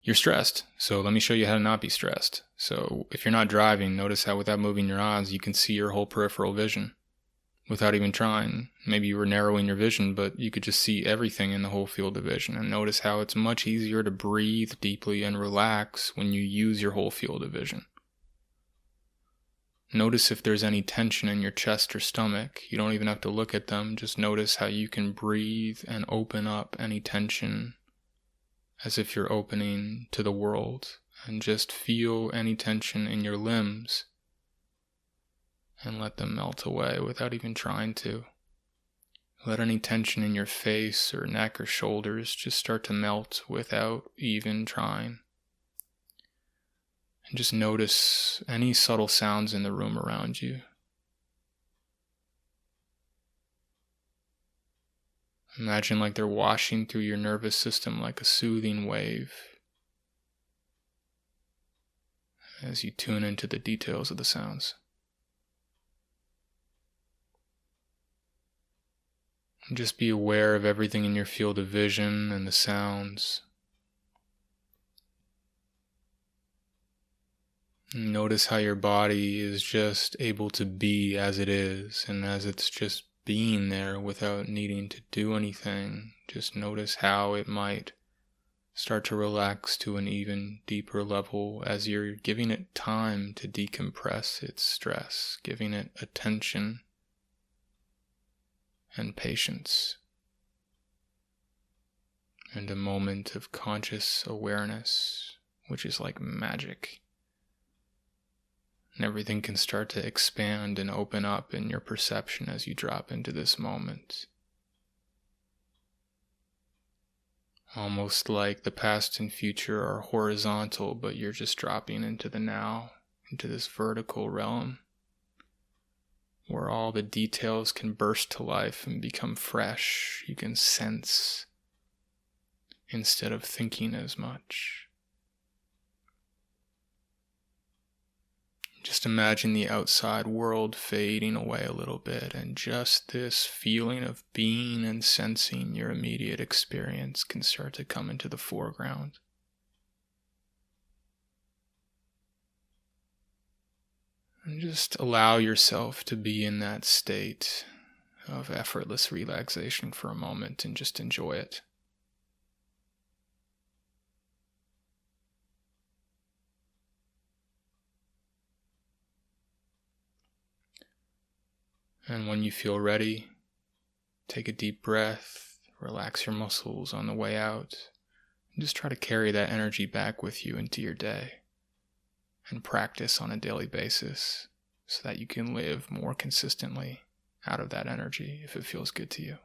You're stressed, so let me show you how to not be stressed. So if you're not driving, notice how without moving your eyes, you can see your whole peripheral vision without even trying. Maybe you were narrowing your vision, but you could just see everything in the whole field of vision. And notice how it's much easier to breathe deeply and relax when you use your whole field of vision. Notice if there's any tension in your chest or stomach. You don't even have to look at them. Just notice how you can breathe and open up any tension as if you're opening to the world. And just feel any tension in your limbs and let them melt away without even trying to. Let any tension in your face or neck or shoulders just start to melt without even trying. And just notice any subtle sounds in the room around you. Imagine like they're washing through your nervous system like a soothing wave as you tune into the details of the sounds. And just be aware of everything in your field of vision and the sounds. Notice how your body is just able to be as it is, and as it's just being there without needing to do anything, just notice how it might start to relax to an even deeper level as you're giving it time to decompress its stress, giving it attention and patience, and a moment of conscious awareness, which is like magic. And everything can start to expand and open up in your perception as you drop into this moment. Almost like the past and future are horizontal, but you're just dropping into the now, into this vertical realm, where all the details can burst to life and become fresh. You can sense instead of thinking as much. Just imagine the outside world fading away a little bit, and just this feeling of being and sensing your immediate experience can start to come into the foreground. And just allow yourself to be in that state of effortless relaxation for a moment and just enjoy it. And when you feel ready, take a deep breath, relax your muscles on the way out, and just try to carry that energy back with you into your day and practice on a daily basis so that you can live more consistently out of that energy if it feels good to you.